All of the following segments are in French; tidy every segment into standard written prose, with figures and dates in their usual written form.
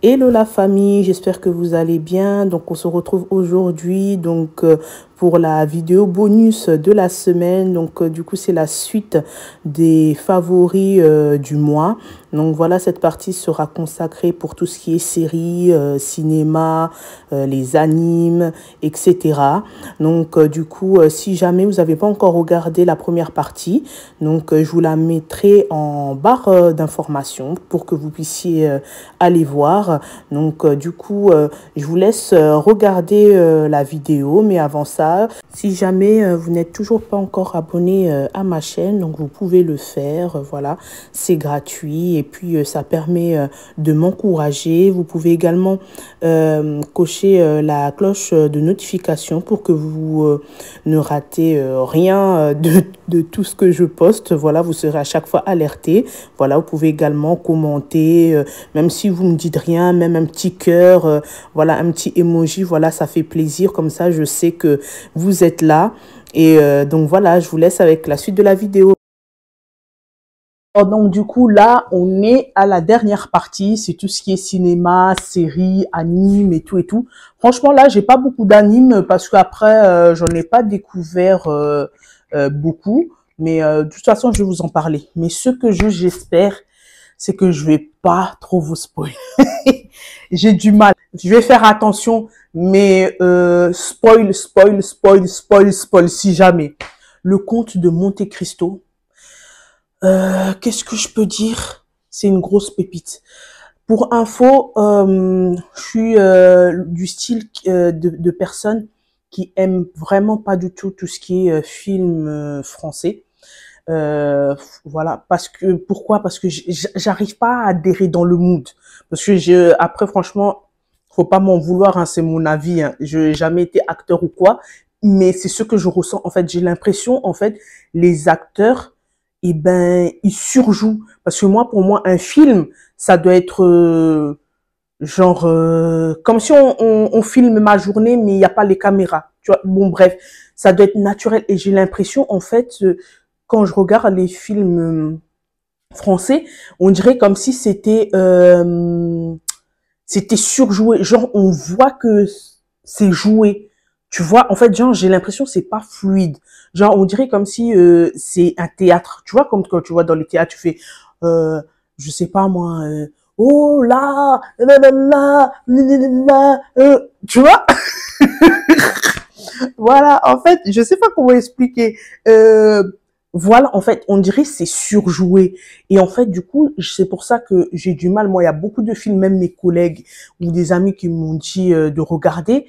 Hello la famille, j'espère que vous allez bien. Donc on se retrouve aujourd'hui pour la vidéo bonus de la semaine. Du coup c'est la suite des favoris du mois. Donc voilà, cette partie sera consacrée pour tout ce qui est séries, cinéma, les animes, etc. Si jamais vous n'avez pas encore regardé la première partie, je vous la mettrai en barre d'informations pour que vous puissiez aller voir. Je vous laisse regarder la vidéo, mais avant ça, si jamais vous n'êtes toujours pas encore abonné à ma chaîne, donc vous pouvez le faire. Voilà, c'est gratuit et puis ça permet de m'encourager. Vous pouvez également cocher la cloche de notification pour que vous ne ratez rien de tout ce que je poste. Voilà, vous serez à chaque fois alerté. Voilà, vous pouvez également commenter, même si vous ne me dites rien, même un petit cœur, voilà, un petit emoji, voilà, ça fait plaisir. Comme ça, je sais que vous êtes là. Et donc voilà, je vous laisse avec la suite de la vidéo. Donc du coup là on est à la dernière partie, c'est tout ce qui est cinéma, séries, animes et tout et tout. Franchement là j'ai pas beaucoup d'animes parce qu'après j'en ai pas découvert beaucoup, mais de toute façon je vais vous en parler. Mais ce que j'espère c'est que je vais pas trop vous spoiler. J'ai du mal, je vais faire attention, mais spoil si jamais. Le Comte de Monte Cristo. Qu'est-ce que je peux dire? C'est une grosse pépite. Pour info, je suis du style de personne qui aime vraiment pas du tout tout ce qui est film français. Voilà, pourquoi? Parce que j'arrive pas à adhérer dans le mood. Parce que après franchement, faut pas m'en vouloir, hein, c'est mon avis. Hein. Je n'ai jamais été acteur ou quoi, mais c'est ce que je ressens. En fait, j'ai l'impression, en fait, les acteurs ils surjouent. Parce que moi, pour moi, un film, ça doit être comme si on filme ma journée, mais il n'y a pas les caméras. Tu vois, bon, bref, ça doit être naturel. Et j'ai l'impression, en fait, quand je regarde les films français, on dirait comme si c'était surjoué. Genre, on voit que c'est joué. Tu vois, en fait, genre, j'ai l'impression que c'est pas fluide. Genre, on dirait comme si c'est un théâtre. Tu vois, comme quand tu vois dans les théâtres, tu fais, je sais pas moi, oh là, nanana, nanana, tu vois. Voilà, en fait, je sais pas comment expliquer. Voilà, en fait, on dirait c'est surjoué. Et en fait, du coup, c'est pour ça que j'ai du mal. Moi, il y a beaucoup de films, même mes collègues ou des amis qui m'ont dit de regarder.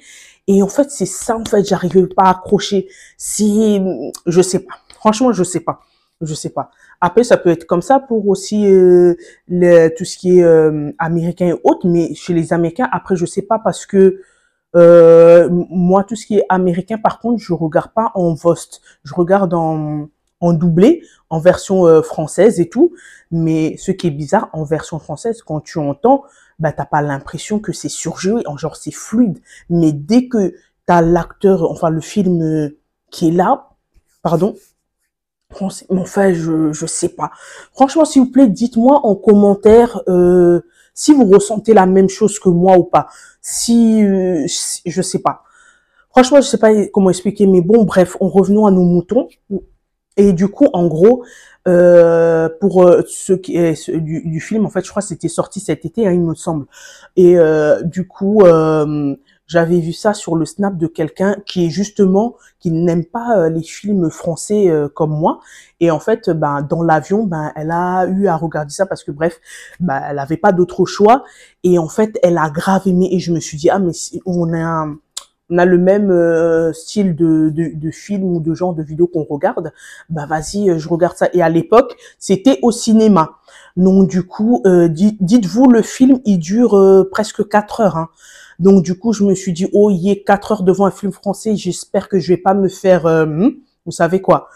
Et en fait, c'est ça, en fait, j'arrivais pas à accrocher. Je sais pas. Franchement, je sais pas. Je sais pas. Après, ça peut être comme ça pour aussi tout ce qui est américain et autres. Mais chez les Américains, après, je sais pas parce que moi, tout ce qui est américain, par contre, je regarde pas en VOST. Je regarde en doublé, en version française et tout. Mais ce qui est bizarre, en version française, quand tu entends, bah, t'as pas l'impression que c'est surjoué, genre c'est fluide. Mais dès que t'as l'acteur, enfin le film qui est là, pardon, enfin, je sais pas. Franchement, s'il vous plaît, dites-moi en commentaire si vous ressentez la même chose que moi ou pas. Si je sais pas. Franchement, je sais pas comment expliquer, mais bon, bref, revenons à nos moutons. Et du coup, en gros, pour ce qui est du film, en fait, je crois que c'était sorti cet été, hein, il me semble. Et j'avais vu ça sur le snap de quelqu'un qui est justement qui n'aime pas les films français comme moi. Et en fait, ben dans l'avion, ben elle a eu à regarder ça parce que bref, ben elle avait pas d'autre choix. Et en fait, elle a grave aimé. Et je me suis dit ah mais si on a le même style de film ou de genre de vidéo qu'on regarde, bah vas-y, je regarde ça. Et à l'époque, c'était au cinéma. Donc du coup, dites-vous, le film, il dure presque 4 heures. Hein. Donc du coup, je me suis dit, oh, il est 4 heures devant un film français, j'espère que je vais pas me faire, vous savez quoi.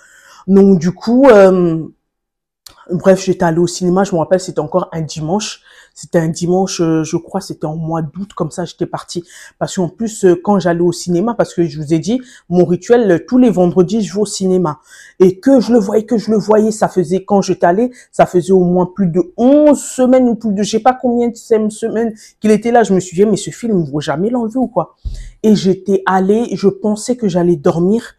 Donc du coup, Bref, j'étais allée au cinéma, je me rappelle, c'était encore un dimanche. C'était un dimanche, je crois, c'était en mois d'août, comme ça, j'étais partie. Parce qu'en plus, quand j'allais au cinéma, parce que je vous ai dit, mon rituel, tous les vendredis, je vais au cinéma. Et que je le voyais, ça faisait, quand j'étais allée, ça faisait au moins plus de 11 semaines ou plus de, je sais pas combien de semaines qu'il était là. Je me suis dit, mais ce film, il ne faut jamais l'enlever ou quoi? Et j'étais allée, je pensais que j'allais dormir,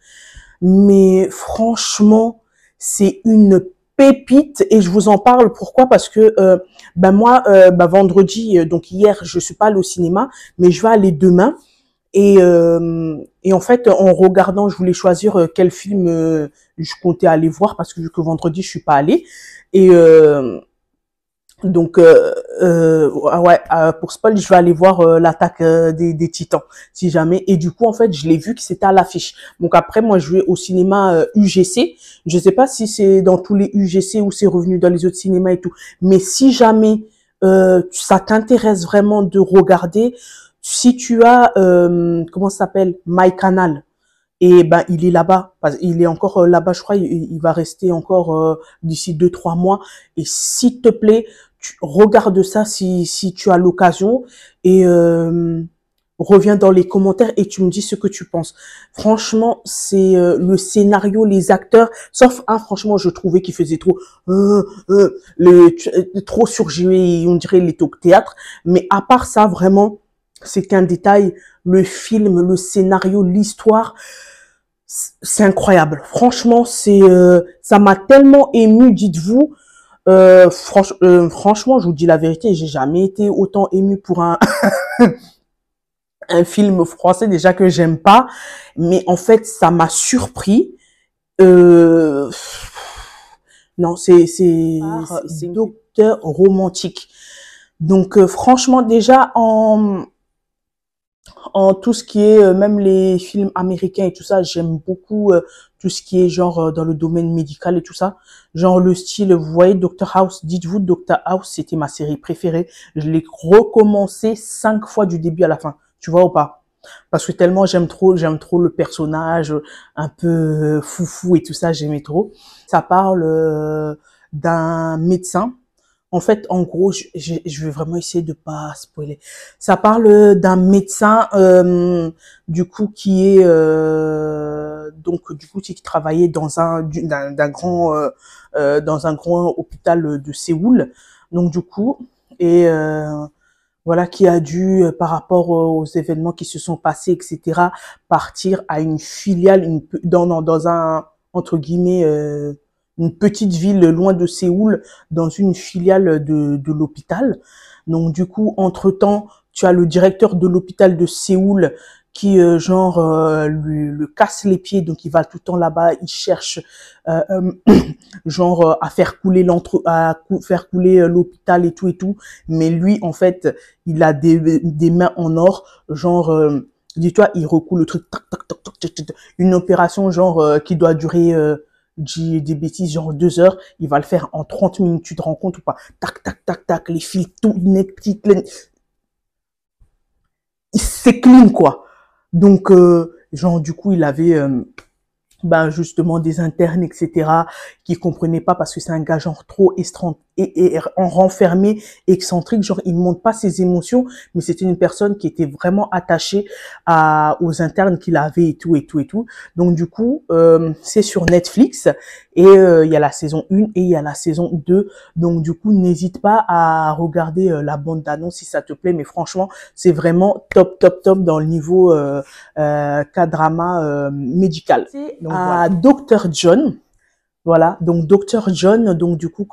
mais franchement, c'est une pépite et je vous en parle pourquoi parce que ben moi vendredi donc hier je suis pas allée au cinéma mais je vais aller demain et en fait en regardant je voulais choisir quel film je comptais aller voir parce que vu que vendredi je suis pas allée et donc, ouais, pour spoil, je vais aller voir l'attaque des Titans, si jamais. Et du coup, en fait, je l'ai vu que c'était à l'affiche. Donc après, moi, je vais au cinéma UGC. Je sais pas si c'est dans tous les UGC ou c'est revenu dans les autres cinémas et tout. Mais si jamais ça t'intéresse vraiment de regarder, si tu as, comment ça s'appelle, MyCanal, et ben il est là-bas, il est encore là-bas, je crois, il va rester encore d'ici 2, 3 mois. Et s'il te plaît, tu regarde ça si tu as l'occasion et reviens dans les commentaires et tu me dis ce que tu penses. Franchement, c'est le scénario, les acteurs, sauf un, franchement, je trouvais qu'il faisait trop trop surjoué, on dirait les talk théâtre. Mais à part ça, vraiment, c'est qu'un détail. Le film, le scénario, l'histoire, c'est incroyable. Franchement, ça m'a tellement ému, dites-vous. Franchement, je vous dis la vérité, j'ai jamais été autant ému pour un film français déjà que j'aime pas, mais en fait, ça m'a surpris. Euh, non, c'est docteur romantique. Donc franchement, déjà en tout ce qui est même les films américains et tout ça, j'aime beaucoup tout ce qui est genre dans le domaine médical et tout ça. Genre le style, vous voyez Doctor House, dites-vous Doctor House, c'était ma série préférée. Je l'ai recommencé 5 fois du début à la fin. Tu vois ou pas? Parce que tellement j'aime trop le personnage un peu foufou et tout ça, j'aimais trop. Ça parle d'un médecin en fait, en gros, je vais vraiment essayer de pas spoiler. Ça parle d'un médecin, du coup, qui est donc du coup qui travaillait dans un grand hôpital de Séoul. Donc du coup, et voilà, qui a dû, par rapport aux événements qui se sont passés, etc., partir à une filiale, dans un, entre guillemets, une petite ville loin de Séoul, dans une filiale de l'hôpital. Donc, du coup, entre-temps, tu as le directeur de l'hôpital de Séoul qui, genre, le casse les pieds, donc il va tout le temps là-bas, il cherche, genre, à faire couler faire couler l'hôpital et tout. Mais lui, en fait, il a des mains en or, genre, dis-toi, il recoule le truc, tac, tac, tac, tac, tac, tac, une opération, genre, qui doit durer, des bêtises, genre 2 heures, il va le faire en 30 minutes, tu te rends compte ou pas? Tac, tac, tac, tac, les fils, tout, petites, c'est clean, quoi. Donc, genre, du coup, il avait, ben justement des internes, etc., qui comprenaient pas parce que c'est un gars genre trop et en renfermé, excentrique, genre il montre pas ses émotions, mais c'était une personne qui était vraiment attachée aux internes qu'il avait et tout et tout et tout. Donc du coup, c'est sur Netflix et il y a la saison 1 et il y a la saison 2. Donc du coup, n'hésite pas à regarder la bande d'annonce si ça te plaît, mais franchement, c'est vraiment top top top dans le niveau K-drama médical. Donc, à voilà. Dr John, voilà. Donc Dr John, donc du coup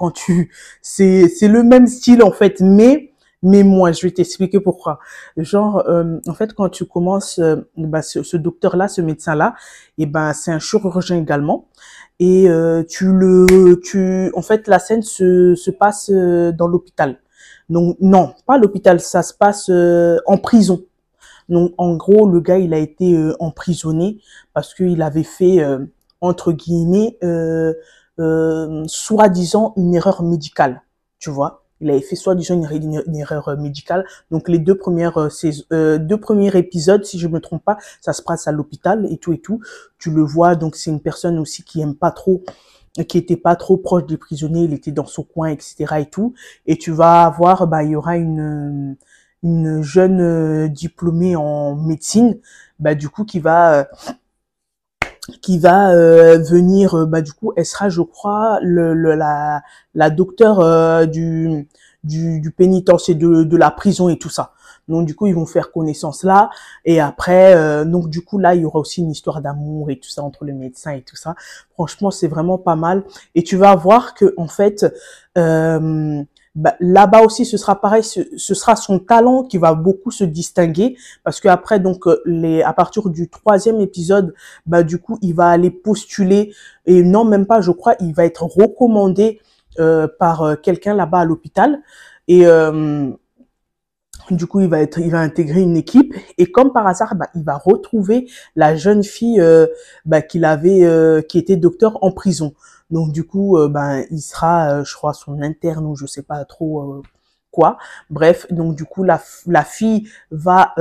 c'est le même style en fait, mais moi je vais t'expliquer pourquoi. Genre en fait quand tu commences, bah, ce docteur là, ce médecin là, et ben c'est un chirurgien également. Et en fait la scène se passe dans l'hôpital. Donc non, pas l'hôpital, ça se passe en prison. Donc, en gros, le gars, il a été emprisonné parce qu'il avait fait, entre guillemets, soi-disant une erreur médicale, tu vois. Il avait fait soi-disant une erreur médicale. Donc, les deux premiers épisodes, si je me trompe pas, ça se passe à l'hôpital et tout et tout. Tu le vois, donc c'est une personne aussi qui aime pas trop qui était pas trop proche des prisonniers, il était dans son coin, etc. et tout. Et tu vas voir, bah, il y aura une jeune diplômée en médecine, bah, du coup, qui va venir, bah, du coup, elle sera, je crois, la docteure du pénitencier, de la prison et tout ça. Donc, du coup, ils vont faire connaissance là. Et après, donc, du coup, là, il y aura aussi une histoire d'amour et tout ça entre le médecin et tout ça. Franchement, c'est vraiment pas mal. Et tu vas voir que, en fait, bah, là-bas aussi, ce sera pareil. Ce sera son talent qui va beaucoup se distinguer. Parce que après, donc, à partir du 3e épisode, bah, du coup, il va aller postuler. Et non, même pas, je crois, il va être recommandé par quelqu'un là-bas à l'hôpital. Et du coup, il va intégrer une équipe et comme par hasard, bah, il va retrouver la jeune fille bah, qui était docteur en prison. Donc du coup, ben il sera, je crois, son interne ou je sais pas trop quoi. Bref, donc du coup, la fille va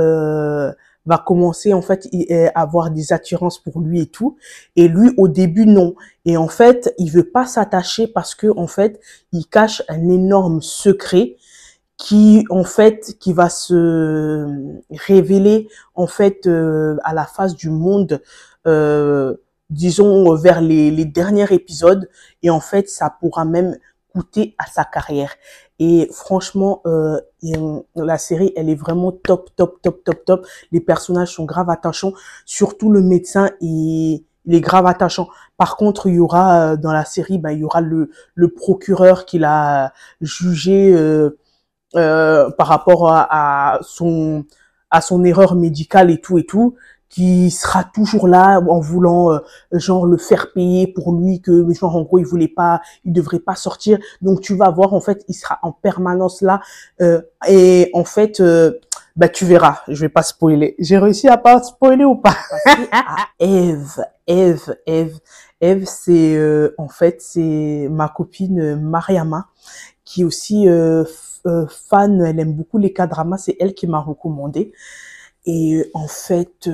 commencer en fait à avoir des attirances pour lui et tout. Et lui, au début, non. Et en fait, il veut pas s'attacher parce que en fait, il cache un énorme secret qui va se révéler en fait à la face du monde, disons vers les derniers épisodes, et en fait ça pourra même coûter à sa carrière. Et franchement, la série, elle est vraiment top, top, top, top, top. Les personnages sont grave attachants, surtout le médecin, il est grave attachant. Par contre, il y aura dans la série, ben, il y aura le procureur qui l'a jugé par rapport à son erreur médicale et tout, qui sera toujours là en voulant genre le faire payer pour lui, que genre en gros il devrait pas sortir. Donc tu vas voir en fait il sera en permanence là et en fait bah tu verras, je vais pas spoiler. J'ai réussi à pas spoiler ou pas? Passer à Eve, c'est en fait c'est ma copine Mariama qui est aussi fan, elle aime beaucoup les K-dramas, c'est elle qui m'a recommandé. Et en fait,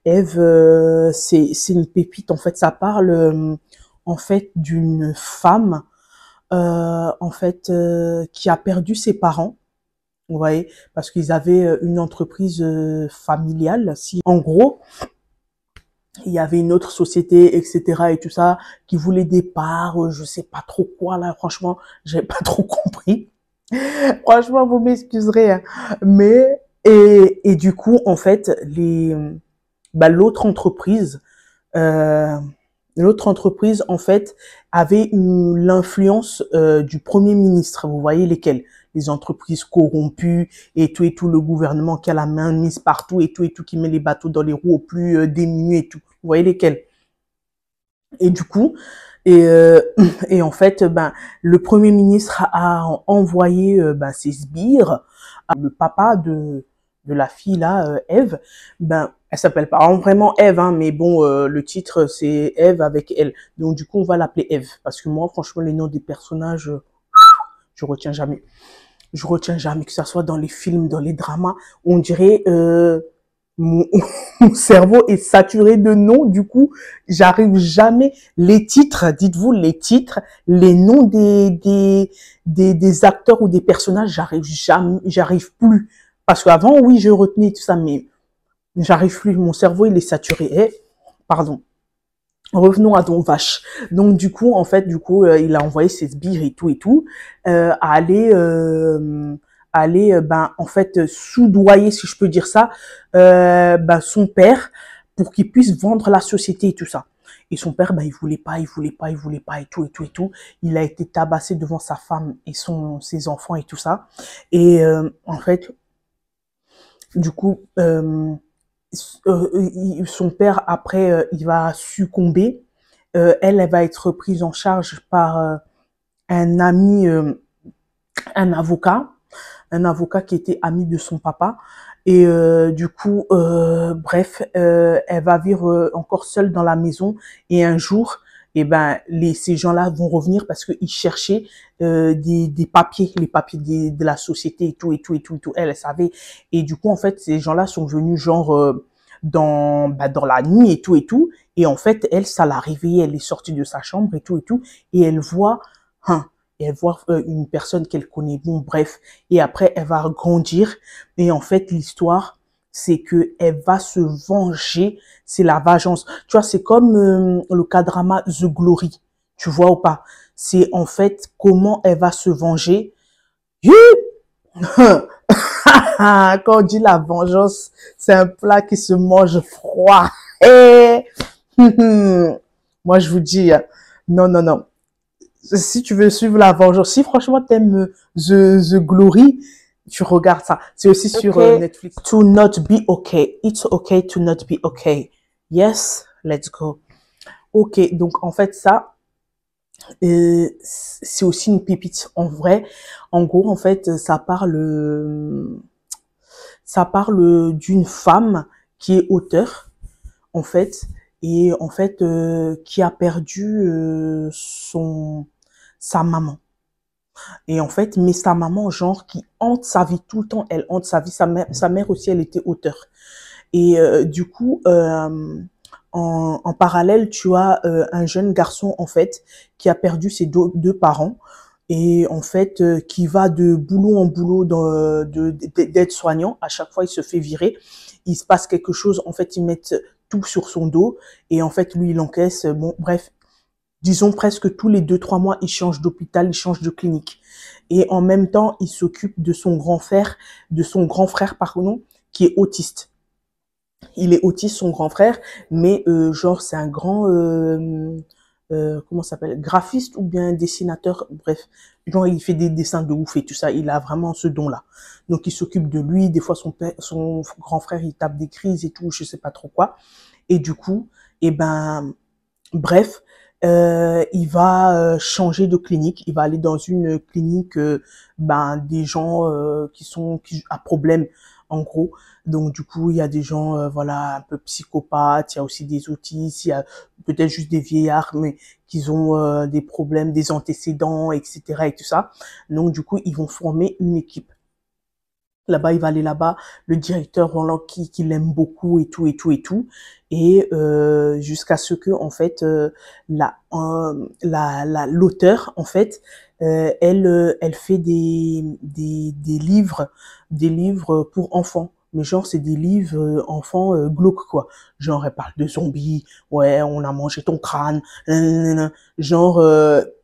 Eve, c'est une pépite. En fait, ça parle en fait d'une femme en fait qui a perdu ses parents. Vous voyez, parce qu'ils avaient une entreprise familiale. Si, en gros, il y avait une autre société, etc. et tout ça, qui voulait des parts, je sais pas trop quoi, là, franchement, j'ai pas trop compris. Franchement, vous m'excuserez, hein. Mais, et du coup, en fait, bah, euh, l'autre entreprise, en fait, avait l'influence du premier ministre. Vous voyez lesquels? Les entreprises corrompues et tout, le gouvernement qui a la main mise partout et tout, qui met les bateaux dans les roues aux plus démunis et tout. Vous voyez lesquels? Et du coup, et, euh, et en fait, ben, le premier ministre a envoyé ben, ses sbires, le papa de la fille là, Eve, ben, elle s'appelle pas vraiment Eve, hein, mais bon, le titre c'est Eve avec elle. Donc du coup, on va l'appeler Eve, parce que moi, franchement, les noms des personnages, je retiens jamais. Je retiens jamais, que ça soit dans les films, dans les dramas, on dirait mon, mon cerveau est saturé de noms, du coup, j'arrive jamais, les titres, dites-vous, les titres, les noms des acteurs ou des personnages, j'arrive plus. Parce qu'avant, oui, je retenais tout ça, mais j'arrive plus, mon cerveau, il est saturé. Pardon. Revenons à Don Vache. Donc du coup, en fait, il a envoyé ses sbires et tout, à aller, ben, en fait, soudoyer, si je peux dire ça, ben, son père pour qu'il puisse vendre la société et tout ça. Et son père, ben, il voulait pas et tout. Il a été tabassé devant sa femme et ses enfants et tout ça. Et en fait, du coup, son père après il va succomber, elle va être prise en charge par un ami, un avocat qui était ami de son papa, et du coup bref, elle va vivre encore seule dans la maison, et un jour et ben ces gens-là vont revenir parce qu'ils cherchaient des papiers, les papiers de la société et tout. Elle savait, et du coup en fait ces gens-là sont venus genre dans la nuit et tout, Et en fait, elle, ça l'a réveillée, elle est sortie de sa chambre et tout, et elle voit, hein, une personne qu'elle connaît, bon, bref. Et après, elle va grandir, et en fait, l'histoire, c'est que elle va se venger, c'est la vengeance. Tu vois, c'est comme le K-drama The Glory, tu vois ou pas? C'est en fait comment elle va se venger. Quand on dit la vengeance, c'est un plat qui se mange froid. Et moi, je vous dis, non, non, non. Si tu veux suivre la vengeance, si franchement t'aimes The Glory, tu regardes ça. C'est aussi sur Netflix. To not be okay. It's okay to not be okay. Yes, let's go. Ok, donc en fait ça, c'est aussi une pépite en vrai. En gros, en fait, ça parle d'une femme qui est auteure, en fait, et en fait, qui a perdu sa maman. Et en fait, mais sa maman, genre, qui hante sa vie tout le temps, elle hante sa vie. Sa mère aussi, elle était auteure. Et du coup, en parallèle, tu as un jeune garçon, en fait, qui a perdu ses deux parents et en fait, qui va de boulot en boulot d'aide-soignant. À chaque fois, il se fait virer. Il se passe quelque chose. En fait, ils mettent tout sur son dos et en fait, lui, il encaisse. Bon, bref, disons presque tous les 2-3 mois, il change d'hôpital, il change de clinique. Et en même temps, il s'occupe de son grand frère, pardon, qui est autiste. Il est autiste, son grand frère, mais genre c'est un grand comment ça s'appelle, graphiste ou bien dessinateur, bref, genre il fait des dessins de ouf et tout ça, il a vraiment ce don-là. Donc il s'occupe de lui, des fois son grand frère il tape des crises et tout, je sais pas trop quoi. Et du coup, et ben bref, il va changer de clinique, il va aller dans une clinique des gens qui à problème en gros. Donc du coup, il y a des gens voilà un peu psychopathes, il y a aussi des autistes, il y a peut-être juste des vieillards mais qui ont des problèmes, des antécédents, etc. et tout ça. Donc du coup, ils vont former une équipe. Là-bas, il va aller là-bas, le directeur voilà, qui l'aime beaucoup et tout. Et jusqu'à ce que en fait l'auteur en fait elle fait des livres pour enfants. Mais genre c'est des livres enfants glauques quoi. Genre elle parle de zombies, ouais, on a mangé ton crâne, nanana. Genre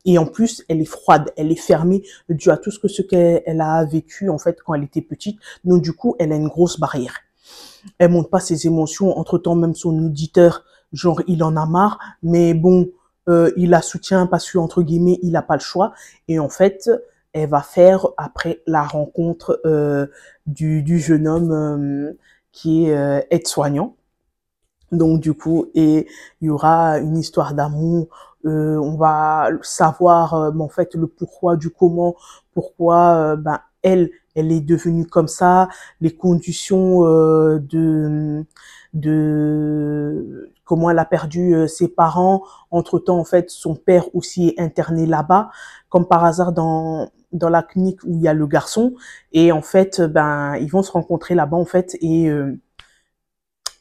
et en plus elle est froide, elle est fermée dû à tout ce qu'elle a vécu en fait quand elle était petite. Donc du coup, elle a une grosse barrière. Elle montre pas ses émotions. Entre-temps, même son auditeur, genre, il en a marre. Mais bon, il la soutient parce que, entre guillemets, il a pas le choix. Et en fait, elle va faire, après la rencontre du jeune homme qui est aide-soignant. Donc du coup, et il y aura une histoire d'amour. On va savoir en fait le pourquoi du comment, pourquoi elle est devenue comme ça, les conditions de comment elle a perdu ses parents. Entre-temps, en fait, son père aussi est interné là-bas, comme par hasard dans la clinique où il y a le garçon. Et en fait, ils vont se rencontrer là-bas en fait et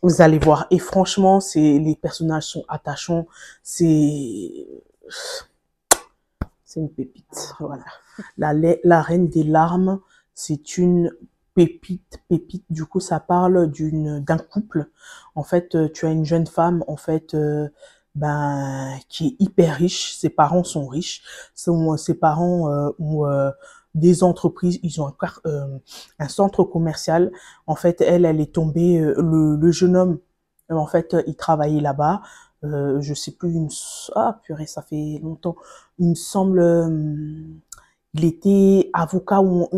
vous allez voir. Et franchement, les personnages sont attachants. C'est une pépite. Voilà. La Reine des larmes, c'est une pépite. Du coup, ça parle d'un couple. En fait, tu as une jeune femme, en fait, qui est hyper riche. Ses parents sont riches. Ses parents ont des entreprises. Ils ont un centre commercial. En fait, elle est tombée. Le jeune homme, en fait, il travaillait là-bas. Je sais plus ah purée, ça fait longtemps. Il me semble il était avocat ou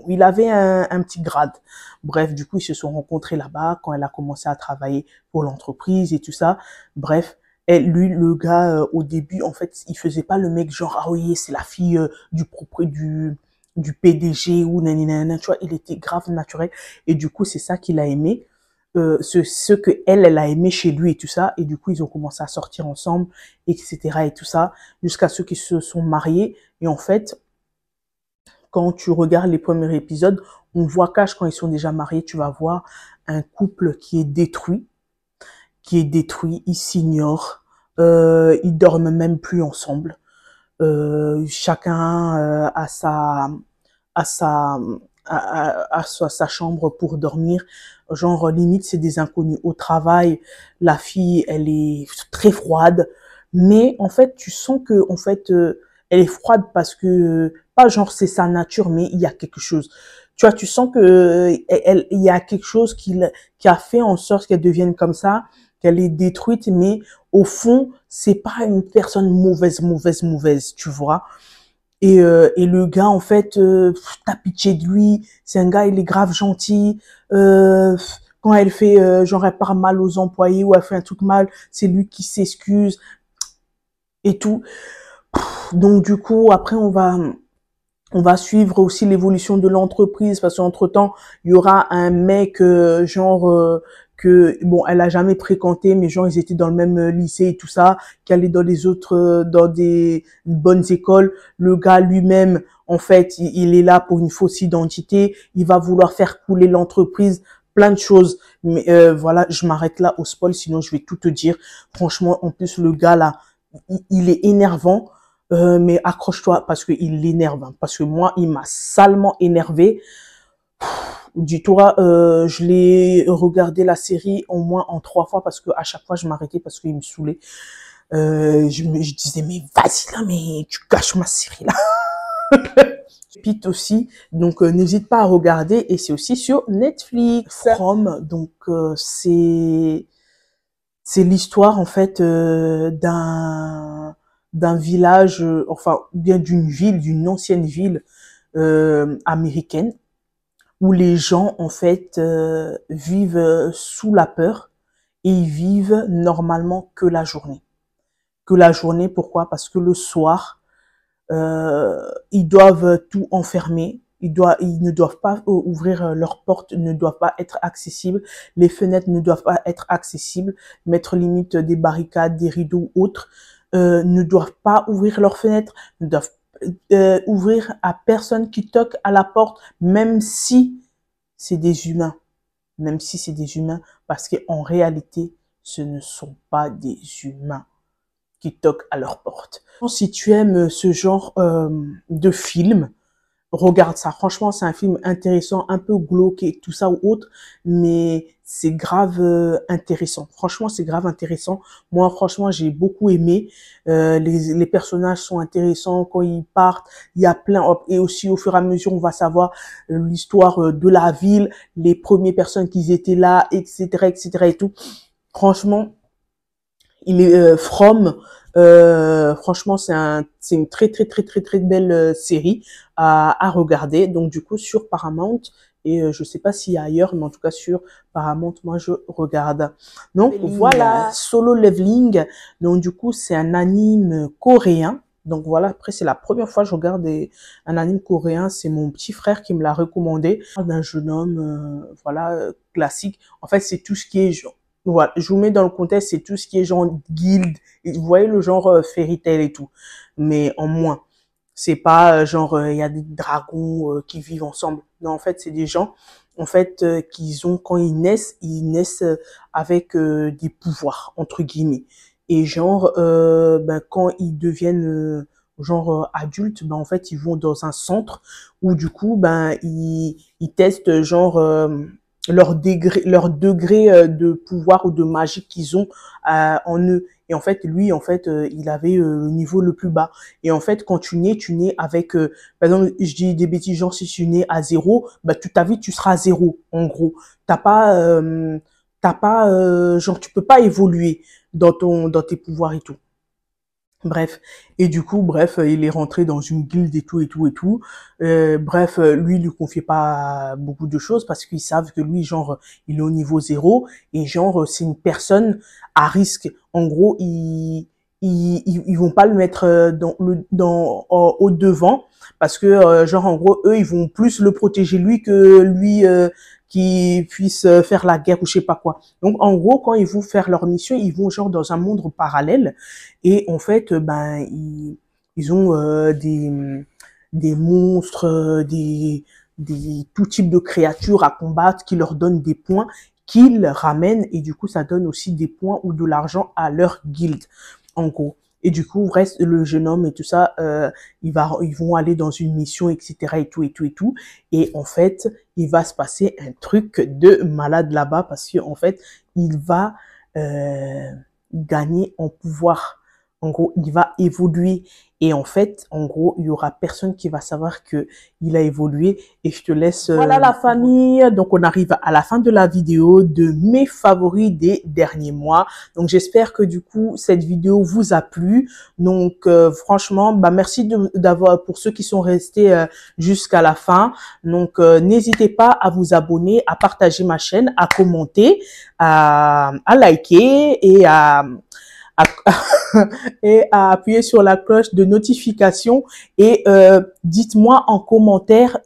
il avait un petit grade. Bref, du coup, ils se sont rencontrés là-bas quand elle a commencé à travailler pour l'entreprise et tout ça. Bref, lui, le gars, au début, en fait, il faisait pas le mec genre, ah oui, c'est la fille du PDG ou nanana, tu vois, il était grave naturel. Et du coup, c'est ça qu'il a aimé. Ce que elle a aimé chez lui et tout ça. Et du coup, ils ont commencé à sortir ensemble, etc. et tout ça, jusqu'à ceux qui se sont mariés. Et en fait, quand tu regardes les premiers épisodes, on voit quand ils sont déjà mariés, tu vas voir un couple qui est détruit. qui est détruit, ils s'ignorent, ils dorment même plus ensemble. Chacun a à sa, sa chambre pour dormir. Genre, limite, c'est des inconnus. Au travail, la fille, elle est très froide. Mais, en fait, tu sens que, en fait, elle est froide parce que, pas genre c'est sa nature, mais il y a quelque chose. Tu vois, tu sens que, il y a quelque chose qui a fait en sorte qu'elle devienne comme ça, qu'elle est détruite, mais au fond, c'est pas une personne mauvaise, tu vois. Et le gars, en fait, t'as pitié de lui. C'est un gars, il est grave gentil. Quand elle fait, genre, elle parle mal aux employés ou elle fait un truc mal, c'est lui qui s'excuse et tout. Donc, du coup, après, on va suivre aussi l'évolution de l'entreprise parce qu'entre-temps, il y aura un mec, genre, que, bon, elle a jamais fréquenté, mais genre, ils étaient dans le même lycée et tout ça, qui allait dans les autres, dans des bonnes écoles. Le gars lui-même, en fait, il est là pour une fausse identité. Il va vouloir faire couler l'entreprise, plein de choses. Mais voilà, je m'arrête là au spoil, sinon je vais tout te dire. Franchement, en plus, le gars là, il est énervant. Mais accroche-toi parce qu'il l'énerve. Hein, parce que moi, il m'a salement énervé. Dis-toi, je l'ai regardé la série au moins en 3 fois parce que à chaque fois, je m'arrêtais parce qu'il me saoulait. Je disais, mais vas-y là, mais tu gâches ma série là. Pete aussi, donc n'hésite pas à regarder et c'est aussi sur Netflix. From, donc c'est l'histoire en fait d'un village, enfin bien d'une ville, d'une ancienne ville américaine où les gens en fait vivent sous la peur et ils vivent normalement que la journée. Que la journée, pourquoi? Parce que le soir, ils doivent tout enfermer. Ils ne doivent pas ouvrir leurs portes, ne doivent pas être accessibles. Les fenêtres ne doivent pas être accessibles. Mettre limite des barricades, des rideaux ou autres. Ne doivent pas ouvrir leurs fenêtres, ne doivent ouvrir à personne qui toque à la porte, même si c'est des humains. Même si c'est des humains, parce qu'en réalité, ce ne sont pas des humains qui toquent à leur porte. Si tu aimes ce genre de film, regarde ça. Franchement, c'est un film intéressant, un peu glauque et tout ça ou autre, mais c'est grave intéressant. Franchement, c'est grave intéressant. Moi, franchement, j'ai beaucoup aimé. Les personnages sont intéressants quand ils partent. Il y a plein, et aussi au fur et à mesure, on va savoir l'histoire de la ville, les premières personnes qui étaient là, etc., et tout. Franchement, il est From. Franchement, c'est une très belle série à regarder. Donc du coup sur Paramount et je sais pas s'il y a ailleurs, mais en tout cas sur Paramount, moi je regarde. Donc voilà, Solo Leveling. Donc du coup c'est un anime coréen. Donc voilà, après c'est la première fois que je regarde un anime coréen. C'est mon petit frère qui me l'a recommandé. D'un jeune homme, voilà, classique. En fait c'est tout ce qui est genre. Voilà, je vous mets dans le contexte, c'est tout ce qui est genre guild, vous voyez le genre fairy tale et tout, mais en moins. C'est pas genre il y a des dragons qui vivent ensemble. Non, en fait, c'est des gens en fait qui ont quand ils naissent avec des pouvoirs entre guillemets. Et genre ben quand ils deviennent genre adultes, ben en fait, ils vont dans un centre où du coup ben ils testent genre leur degré de pouvoir ou de magie qu'ils ont en eux. Et en fait, lui, en fait, il avait le niveau le plus bas. Et en fait, quand tu nais avec, par exemple, je dis des bêtises, genre si tu nais à 0, bah toute ta vie tu seras à 0, en gros. T'as pas, genre tu peux pas évoluer dans tes pouvoirs et tout. Bref, et du coup, bref, il est rentré dans une guilde et tout. Bref, lui, il lui confiait pas beaucoup de choses parce qu'ils savent que lui, genre, il est au niveau 0 et genre, c'est une personne à risque. En gros, ils vont pas le mettre au devant parce que, genre, en gros, eux, ils vont plus le protéger lui que lui qui puisse faire la guerre ou je sais pas quoi. Donc, en gros, quand ils vont faire leur mission, ils vont genre dans un monde parallèle et en fait, ben, ils ont des monstres, des tout type de créatures à combattre qui leur donnent des points qu'ils ramènent et du coup, ça donne aussi des points ou de l'argent à leur guilde, en gros. Et du coup, reste le jeune homme et tout ça, ils vont aller dans une mission, etc. et tout, et tout, et tout. Et en fait, il va se passer un truc de malade là-bas parce que en fait, il va gagner en pouvoir. En gros, il va évoluer. Et en fait, en gros, il y aura personne qui va savoir que il a évolué. Et je te laisse. Voilà la famille. Donc, on arrive à la fin de la vidéo de mes favoris des derniers mois. Donc, j'espère que du coup, cette vidéo vous a plu. Donc, franchement, bah, merci d'avoir, pour ceux qui sont restés jusqu'à la fin. Donc, n'hésitez pas à vous abonner, à partager ma chaîne, à commenter, à liker et à, et à appuyer sur la cloche de notification et dites-moi en commentaire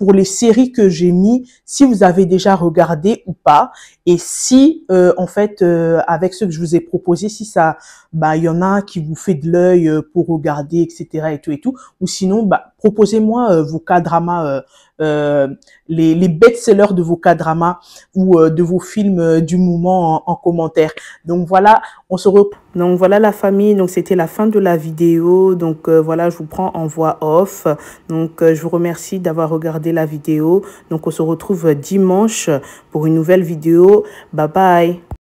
pour les séries que j'ai mis si vous avez déjà regardé ou pas et si en fait avec ce que je vous ai proposé si ça bah il y en a un qui vous fait de l'œil pour regarder etc et tout ou sinon bah proposez-moi vos K-dramas les best-sellers de vos K-dramas ou de vos films du moment en commentaire. Donc voilà, donc voilà la famille, donc c'était la fin de la vidéo. Donc voilà, je vous prends en voix off. Donc je vous remercie d'avoir regardé la vidéo. Donc on se retrouve dimanche pour une nouvelle vidéo. Bye bye.